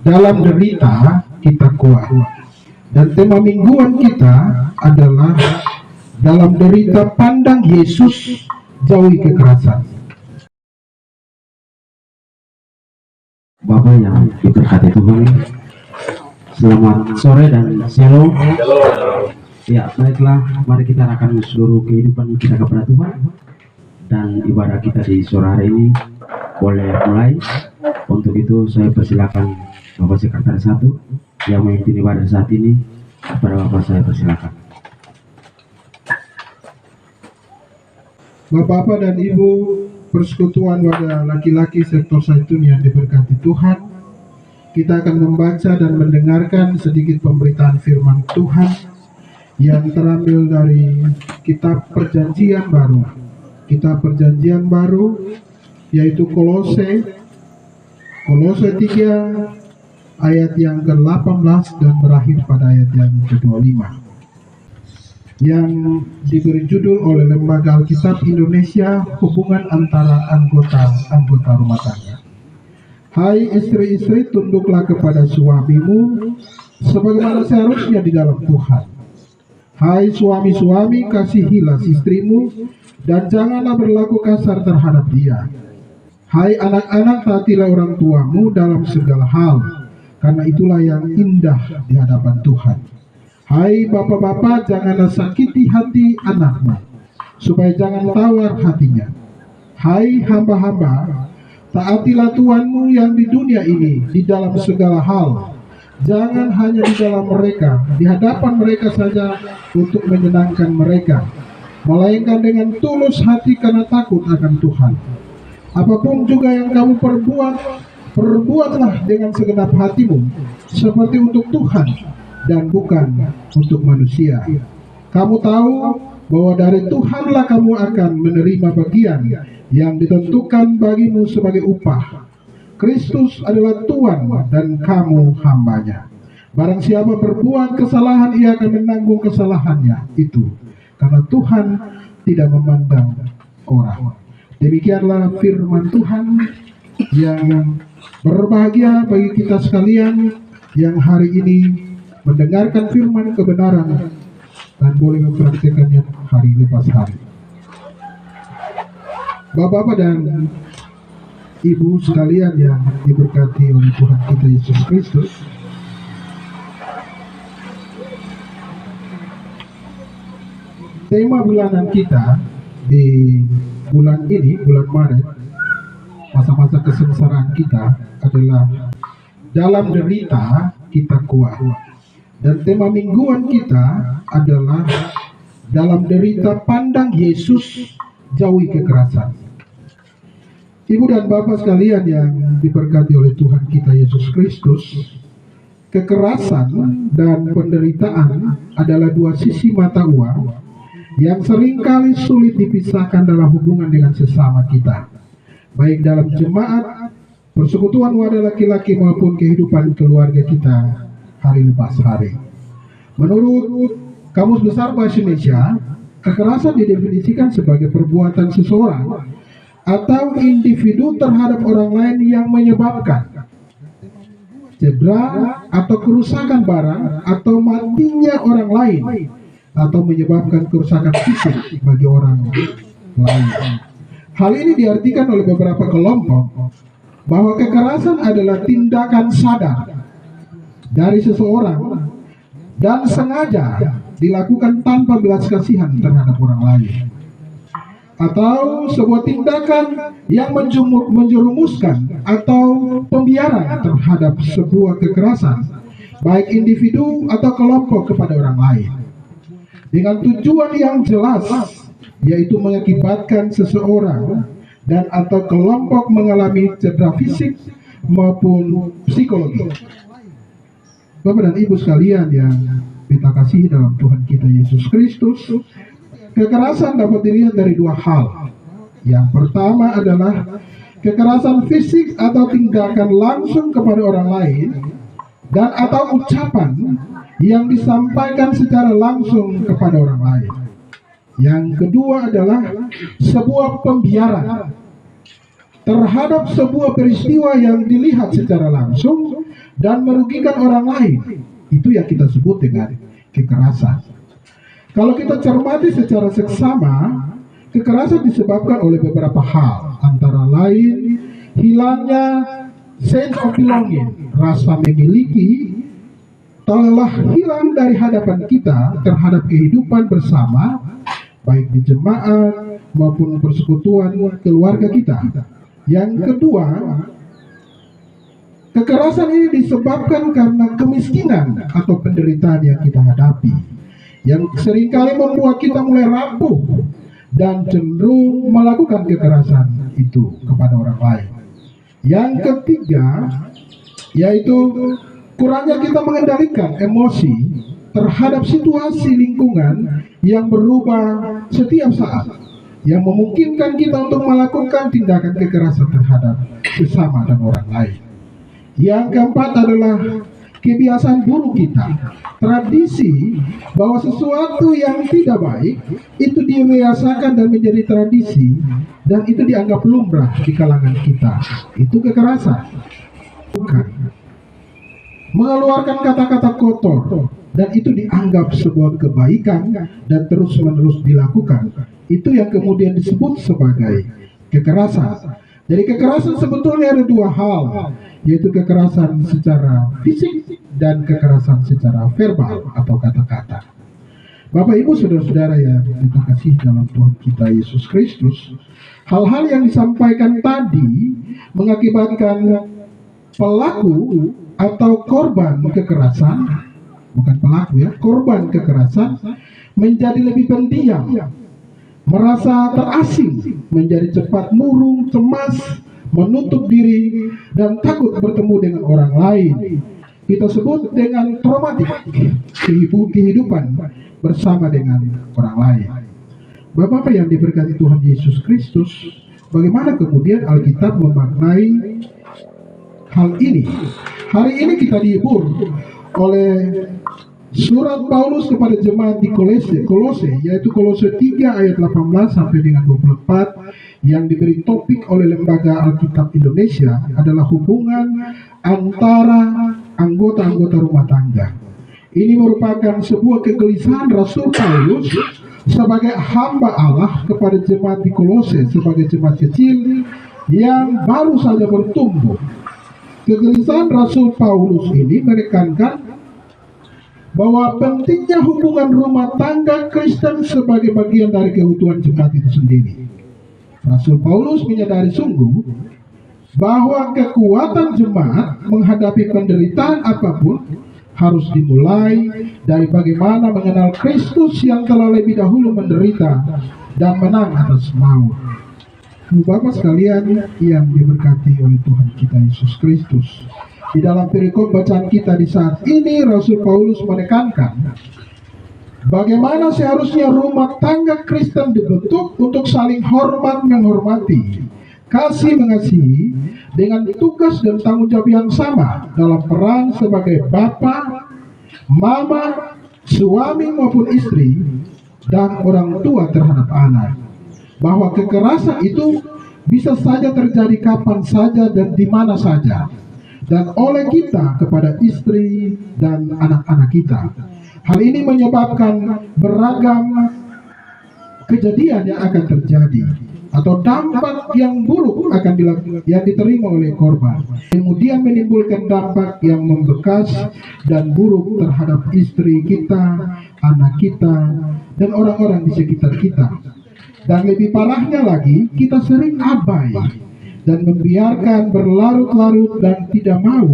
dalam derita kita kuat. Dan tema mingguan kita adalah dalam derita pandang Yesus, jauhi kekerasan. Bapak yang diberkati Tuhan, selamat sore dan shalom. Ya, baiklah, mari kita arahkan seluruh kehidupan kita kepada Tuhan. Dan ibadah kita di sore hari ini boleh mulai. Untuk itu saya persilakan Bapak Sekretaris 1 yang memimpin ibadah saat ini. Kepada Bapak saya persilakan. Bapak-bapak dan Ibu persekutuan wadah laki-laki sektor Zaitun yang diberkati Tuhan, kita akan membaca dan mendengarkan sedikit pemberitaan firman Tuhan yang terambil dari kitab Perjanjian Baru. Kitab Perjanjian Baru yaitu Kolose 3 ayat yang ke-18 dan berakhir pada ayat yang ke-25, yang diberi judul oleh Lembaga Alkitab Indonesia, hubungan antara anggota rumah tangga. Hai istri-istri, tunduklah kepada suamimu sebagaimana seharusnya di dalam Tuhan. Hai suami-suami, kasihilah istrimu dan janganlah berlaku kasar terhadap dia. Hai anak-anak, taatilah orang tuamu dalam segala hal, karena itulah yang indah di hadapan Tuhan. Hai bapak-bapak, janganlah sakiti hati anakmu, supaya jangan tawar hatinya. Hai hamba-hamba, taatilah Tuhanmu yang di dunia ini di dalam segala hal. Jangan hanya di dalam mereka, di hadapan mereka saja untuk menyenangkan mereka, melainkan dengan tulus hati karena takut akan Tuhan. Apapun juga yang kamu perbuatlah dengan segenap hatimu, seperti untuk Tuhan dan bukan untuk manusia. Kamu tahu bahwa dari Tuhanlah kamu akan menerima bagian yang ditentukan bagimu sebagai upah. Kristus adalah Tuhan dan kamu hambanya. Barang siapa berbuat kesalahan, ia akan menanggung kesalahannya itu, karena Tuhan tidak memandang orang. Demikianlah firman Tuhan yang berbahagia bagi kita sekalian yang hari ini mendengarkan firman kebenaran dan boleh mempraktikkannya hari lepas hari. Bapak-bapak dan Ibu sekalian yang diberkati oleh Tuhan kita Yesus Kristus, tema bulanan kita di bulan ini, bulan Maret, masa-masa kesengsaraan kita adalah dalam derita kita kuat. Dan tema mingguan kita adalah dalam derita pandang Yesus, jauhi kekerasan. Ibu dan Bapak sekalian yang diberkati oleh Tuhan kita Yesus Kristus, kekerasan dan penderitaan adalah dua sisi mata uang yang seringkali sulit dipisahkan dalam hubungan dengan sesama kita, baik dalam jemaat, persekutuan wadah laki-laki maupun kehidupan keluarga kita hari lepas hari. Menurut Kamus Besar Bahasa Indonesia, kekerasan didefinisikan sebagai perbuatan seseorang atau individu terhadap orang lain yang menyebabkan cedera atau kerusakan barang atau matinya orang lain, atau menyebabkan kerusakan fisik bagi orang lain. Hal ini diartikan oleh beberapa kelompok bahwa kekerasan adalah tindakan sadar dari seseorang dan sengaja dilakukan tanpa belas kasihan terhadap orang lain, atau sebuah tindakan yang menjerumuskan atau pembiaran terhadap sebuah kekerasan, baik individu atau kelompok kepada orang lain, dengan tujuan yang jelas, yaitu mengakibatkan seseorang dan atau kelompok mengalami cedera fisik maupun psikologi. Bapak dan Ibu sekalian yang kita kasihi dalam Tuhan kita Yesus Kristus, kekerasan dapat dilihat dari dua hal. Yang pertama adalah kekerasan fisik atau tindakan langsung kepada orang lain dan atau ucapan yang disampaikan secara langsung kepada orang lain. Yang kedua adalah sebuah pembiaran terhadap sebuah peristiwa yang dilihat secara langsung dan merugikan orang lain. Itu yang kita sebut dengan kekerasan. Kalau kita cermati secara seksama, kekerasan disebabkan oleh beberapa hal, antara lain hilangnya sense of belonging, rasa memiliki, telah hilang dari hadapan kita terhadap kehidupan bersama, baik di jemaat maupun persekutuan keluarga kita. Yang kedua, kekerasan ini disebabkan karena kemiskinan atau penderitaan yang kita hadapi, yang seringkali membuat kita mulai rapuh dan cenderung melakukan kekerasan itu kepada orang lain. Yang ketiga, yaitu kurangnya kita mengendalikan emosi terhadap situasi lingkungan yang berubah setiap saat, yang memungkinkan kita untuk melakukan tindakan kekerasan terhadap sesama dan orang lain. Yang keempat adalah kebiasaan buruk kita, tradisi bahwa sesuatu yang tidak baik itu dibiasakan dan menjadi tradisi, dan itu dianggap lumrah di kalangan kita. Itu kekerasan. Bukan mengeluarkan kata-kata kotor, dan itu dianggap sebuah kebaikan dan terus-menerus dilakukan. Itu yang kemudian disebut sebagai kekerasan. Jadi kekerasan sebetulnya ada dua hal, yaitu kekerasan secara fisik dan kekerasan secara verbal atau kata-kata. Bapak Ibu saudara-saudara yang kita kasih dalam Tuhan kita Yesus Kristus, hal-hal yang disampaikan tadi mengakibatkan pelaku atau korban kekerasan, bukan pelaku ya, korban kekerasan menjadi lebih pendiam, merasa terasing, menjadi cepat murung, cemas, menutup diri, dan takut bertemu dengan orang lain. Kita sebut dengan traumatik kehidupan bersama dengan orang lain. Bapak-bapak yang diberkati Tuhan Yesus Kristus, bagaimana kemudian Alkitab memaknai hal ini? Hari ini kita dihibur oleh surat Paulus kepada jemaat di Kolose, yaitu Kolose 3 ayat 18 sampai dengan 24, yang diberi topik oleh Lembaga Alkitab Indonesia adalah hubungan antara anggota-anggota rumah tangga. Ini merupakan sebuah kegelisahan Rasul Paulus sebagai hamba Allah kepada jemaat di Kolose, sebagai jemaat kecil yang baru saja bertumbuh. Kegelisahan Rasul Paulus ini menekankan bahwa pentingnya hubungan rumah tangga Kristen sebagai bagian dari keutuhan jemaat itu sendiri. Rasul Paulus menyadari sungguh bahwa kekuatan jemaat menghadapi penderitaan apapun harus dimulai dari bagaimana mengenal Kristus yang telah lebih dahulu menderita dan menang atas maut. Bapak sekalian yang diberkati oleh Tuhan kita Yesus Kristus, di dalam perikop bacaan kita di saat ini, Rasul Paulus menekankan bagaimana seharusnya rumah tangga Kristen dibentuk untuk saling hormat menghormati, kasih mengasihi, dengan tugas dan tanggung jawab yang sama dalam peran sebagai bapa, mama, suami maupun istri, dan orang tua terhadap anak. Bahwa kekerasan itu bisa saja terjadi kapan saja dan di mana saja, dan oleh kita kepada istri dan anak-anak kita. Hal ini menyebabkan beragam kejadian yang akan terjadi atau dampak yang buruk yang diterima oleh korban, kemudian menimbulkan dampak yang membekas dan buruk terhadap istri kita, anak kita, dan orang-orang di sekitar kita. Dan lebih parahnya lagi, kita sering abai dan membiarkan berlarut-larut dan tidak mau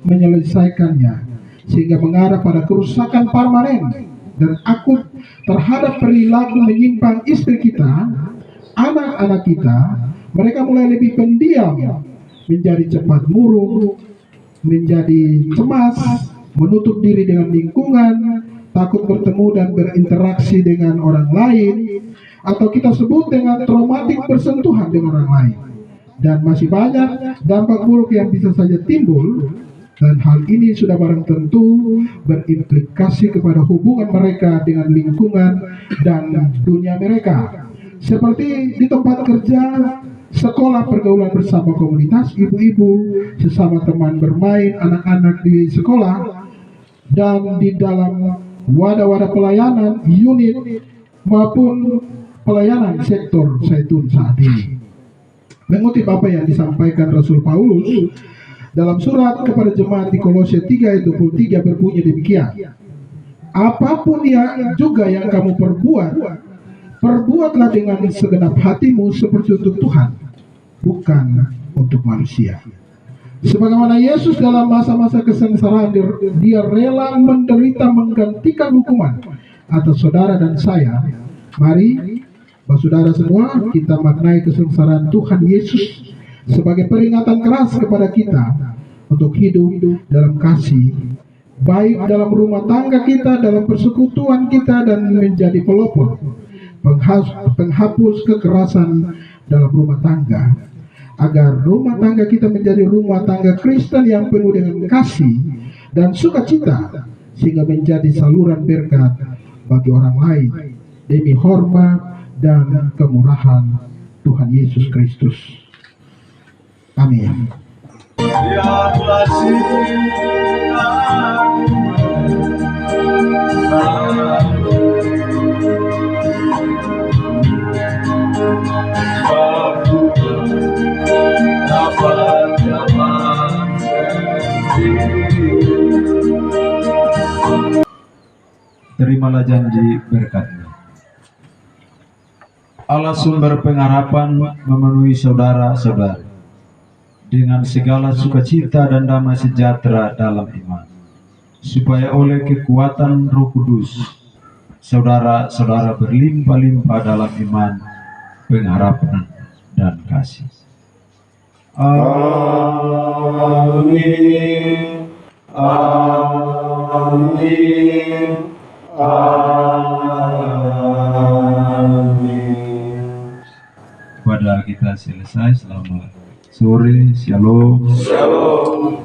menyelesaikannya, sehingga mengarah pada kerusakan permanen dan akut terhadap perilaku menyimpang istri kita, anak-anak kita. Mereka mulai lebih pendiam, menjadi cepat murung, menjadi cemas, menutup diri dengan lingkungan, takut bertemu dan berinteraksi dengan orang lain, atau kita sebut dengan traumatik bersentuhan dengan orang lain. Dan masih banyak dampak buruk yang bisa saja timbul, dan hal ini sudah barang tentu berimplikasi kepada hubungan mereka dengan lingkungan dan dunia mereka, seperti di tempat kerja, sekolah pergaulan bersama komunitas, ibu-ibu, sesama teman bermain, anak-anak di sekolah, dan di dalam wadah-wadah pelayanan, unit, maupun pelayanan sektor Zaitun saat ini. Mengutip apa yang disampaikan Rasul Paulus dalam surat kepada jemaat di Kolose 3 ayat 23 berbunyi demikian. Apapun juga yang kamu perbuatlah dengan segenap hatimu seperti untuk Tuhan, bukan untuk manusia. Sebagaimana Yesus dalam masa-masa kesengsaraan, dia rela menderita menggantikan hukuman atas saudara dan saya. Mari, saudara semua, kita maknai kesengsaraan Tuhan Yesus sebagai peringatan keras kepada kita untuk hidup dalam kasih, baik dalam rumah tangga kita, dalam persekutuan kita, dan menjadi pelopor, penghapus kekerasan dalam rumah tangga, agar rumah tangga kita menjadi rumah tangga Kristen yang penuh dengan kasih dan sukacita, sehingga menjadi saluran berkat bagi orang lain demi hormat dan kemurahan Tuhan Yesus Kristus. Amin. Terimalah janji berkat-Nya. Allah sumber pengharapan memenuhi saudara-saudari dengan segala sukacita dan damai sejahtera dalam iman, supaya oleh kekuatan Roh Kudus saudara-saudara berlimpah-limpah dalam iman, pengharapan, dan kasih. Amin. Amin. Amin. Pada kita selesai, selamat sore, shalom. Shalom.